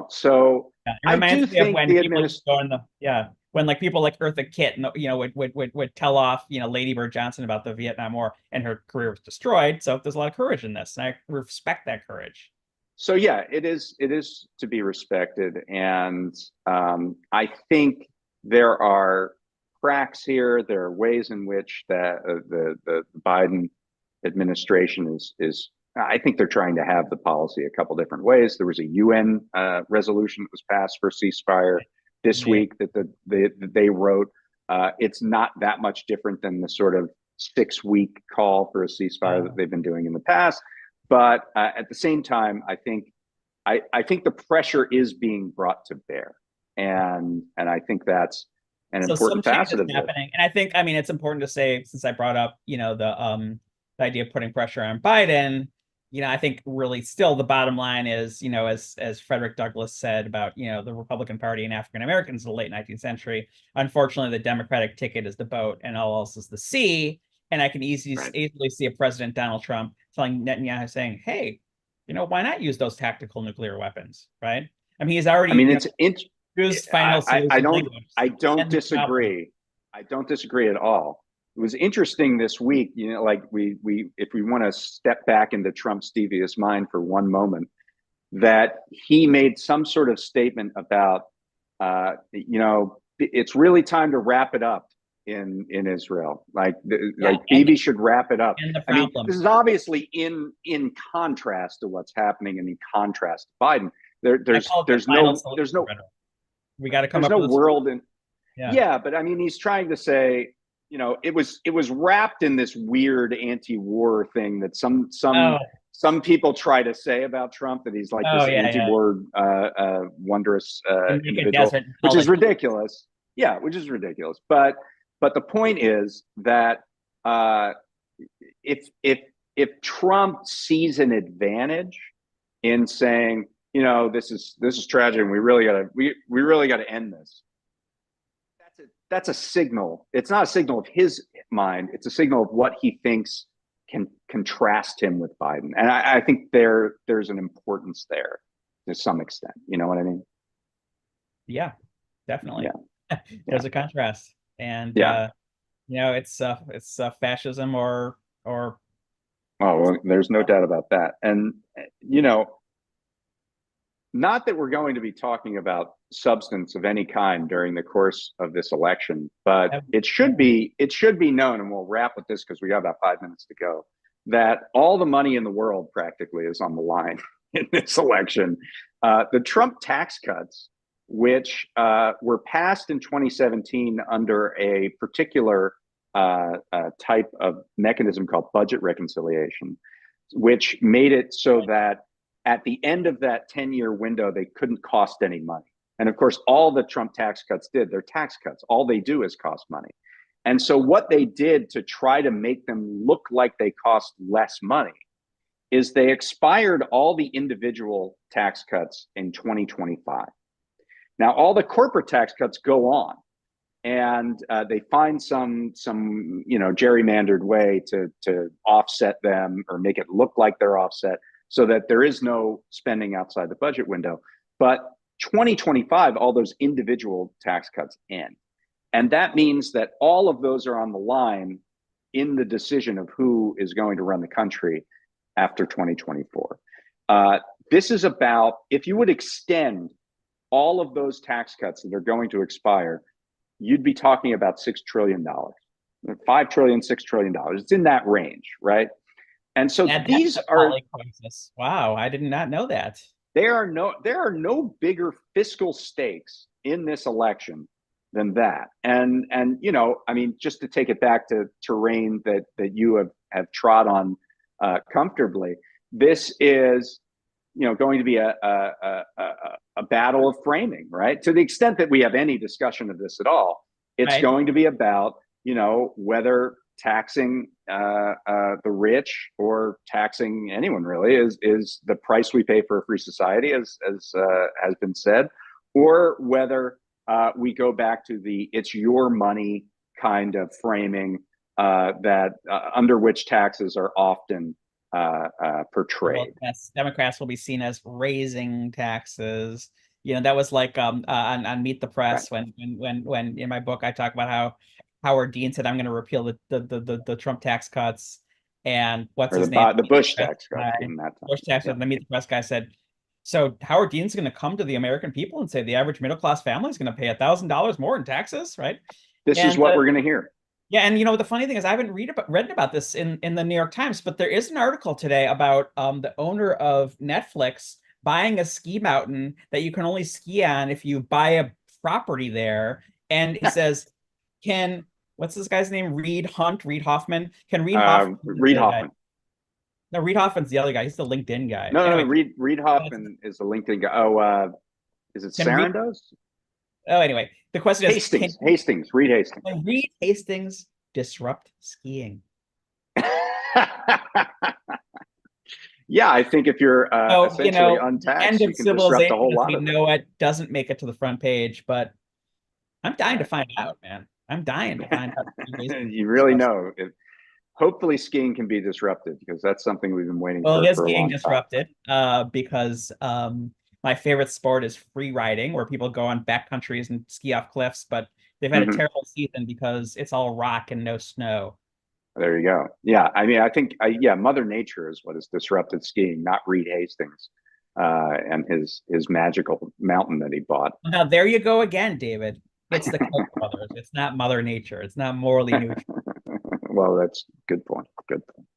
So Yeah, it I do reminds me of think when the people used to administration. go in the yeah when like people like Eartha Kitt, would tell off, Lady Bird Johnson about the Vietnam War, and her career was destroyed. So there's a lot of courage in this, and I respect that courage. So yeah, it is to be respected, and I think there are cracks here. There are ways in which that the Biden administration is. I think they're trying to have the policy a couple different ways. There was a UN resolution that was passed for ceasefire this Yeah. week that they wrote. It's not that much different than the sort of 6 week call for a ceasefire that they've been doing in the past. But at the same time, I think the pressure is being brought to bear, and I think that's an So some important facet changes of this. happening, and I mean, it's important to say, since I brought up, the idea of putting pressure on Biden. I think really still the bottom line is, as Frederick Douglass said about, the Republican Party and African Americans in the late 19th century. Unfortunately, the Democratic ticket is the boat, and all else is the sea. And I can Right. easily see a President Donald Trump telling Netanyahu, saying, "Hey, why not use those tactical nuclear weapons?" Right? I mean, he's I already, mean, it's used final I solution don't language. I don't And the problem. disagree. I don't disagree at all. It was interesting this week, like we if we want to step back into Trump's devious mind for one moment, that he made some sort of statement about it's really time to wrap it up in Israel. Yeah, Bibi should wrap it up. and the I mean, problem. this is obviously in contrast to what's happening and in contrast to Biden. There, I there's call it the there's final no solution there's no rhetoric. We got to come there's up no with a world in. yeah. Yeah, but I mean, he's trying to say, it was wrapped in this weird anti-war thing that Oh, some people try to say about Trump, that he's like oh this yeah, yeah. anti-war wondrous The naked individual, desert and which call is it ridiculous. Yeah, which is ridiculous. But the point is that uh, if Trump sees an advantage in saying, this is tragic, and we really got to end this, that's a signal. It's not a signal of his mind. It's a signal of what he thinks can contrast him with Biden. And I think there's an importance there to some extent. You know what I mean? yeah, definitely. Yeah. Yeah. There's a contrast. And Yeah. it's fascism or Oh, well, there's no doubt about that. And, you know, not that we're going to be talking about substance of any kind during the course of this election, but it should be known, and we'll wrap with this because we got about 5 minutes to go, that all the money in the world practically is on the line in this election. The Trump tax cuts, which were passed in 2017 under a particular type of mechanism called budget reconciliation, which made it so that at the end of that 10-year window, they couldn't cost any money. And of course, all the Trump tax cuts did, they're tax cuts. All they do is cost money. And so what they did to try to make them look like they cost less money is they expired all the individual tax cuts in 2025. Now, all the corporate tax cuts go on, and they find some gerrymandered way to offset them or make it look like they're offset, so that there is no spending outside the budget window. But 2025, all those individual tax cuts end. And that means that all of those are on the line in the decision of who is going to run the country after 2024. This is about, if you would extend all of those tax cuts that are going to expire, you'd be talking about $6 trillion, $5 trillion, $6 trillion. It's in that range, right? And so and that's these the are poly crisis. Wow, I did not know that. there are no bigger fiscal stakes in this election than that. And I mean, just to take it back to terrain that you have trod on comfortably, this is going to be a battle of framing, right? To the extent that we have any discussion of this at all, it's Right. going to be about whether taxing the rich or taxing anyone really is the price we pay for a free society, as has been said, or whether we go back to the "it's your money" kind of framing that under which taxes are often Well, portrayed. yes, Democrats will be seen as raising taxes. That was like on Meet the Right. Press when in my book I talk about how Howard Dean said I'm going to repeal the Trump tax cuts, and what's Or his name? the Bush Press tax cuts guy, in that time. Bush tax, Yeah. and the Meet the Press guy said, so Howard Dean's going to come to the American people and say the average middle class family is going to pay $1,000 more in taxes, right? This is And what we're going to hear. yeah, and the funny thing is I haven't read about this in the New York Times, but there is an article today about the owner of Netflix buying a ski mountain that you can only ski on if you buy a property there. And he says, can what's this guy's name? Reed Hoffman? Can Reed Hoffman Reid Hoffman. no, Reed Hoffman's the other guy. He's the LinkedIn guy. No, Anyway, Reid Hoffman is the LinkedIn guy. Oh, is it can Reed, Sarandos? oh, anyway, the question is, Hastings, Reed Hastings. can Reed Hastings disrupt skiing? Yeah, I think if you're essentially untaxed, end you of can disrupt a civilization whole as lot we of it. know it doesn't make it to the front page, but I'm dying to Right. find out, man. I'm dying to find out. You really know. Hopefully, skiing can be disrupted because that's something we've been waiting Well, it is for a being long time. disrupted because my favorite sport is free riding, where people go on backcountries and ski off cliffs, but they've had a Mhm. terrible season because it's all rock and no snow. There you go. Yeah, I mean, I think Mother Nature is what has disrupted skiing, not Reed Hastings and his magical mountain that he bought. Now, there you go again, David. It's the Koch brothers. It's not Mother Nature. It's not morally neutral. Well, that's good point. Good point.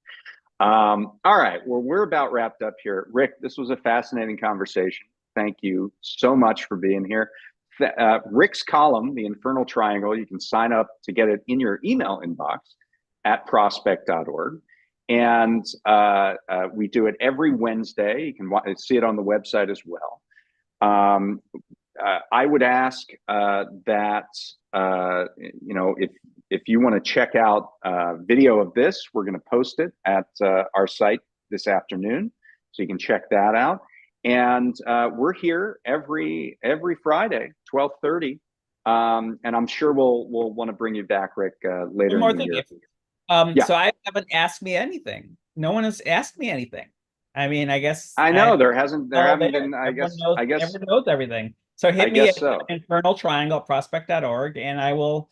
All right. Well, we're about wrapped up here. Rick, this was a fascinating conversation. Thank you so much for being here. Rick's column, The Infernal Triangle, you can sign up to get it in your email inbox at prospect.org. And we do it every Wednesday. You can see it on the website as well. I would ask that if you want to check out video of this, we're going to post it at our site this afternoon, so you can check that out. And we're here every Friday, 12:30, and I'm sure we'll want to bring you back, Rick, later One more in the thing, year. Dave. Yeah, So I haven't asked me anything. No one has asked me anything. I mean, I guess I know there haven't there. been. Everyone knows everything. So I hit me guess at so. Infernal Triangle prospect.org, and I will,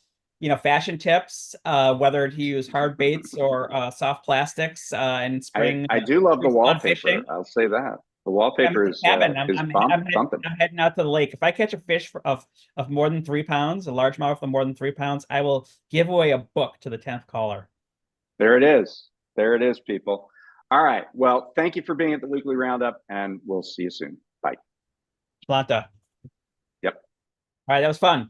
fashion tips, whether to use hard baits or soft plastics, and I do love the spring wallpaper. fishing. I'll say that the Yeah, I'm at wallpaper the cabin. is bumping. I'm heading out to the lake. If I catch a fish of more than 3 pounds, a largemouth of more than 3 pounds, I will give away a book to the 10th caller. There it is. There it is, people. All right. Well, thank you for being at the weekly roundup, and we'll see you soon. Bye. Planta. Yep. All right, that was fun.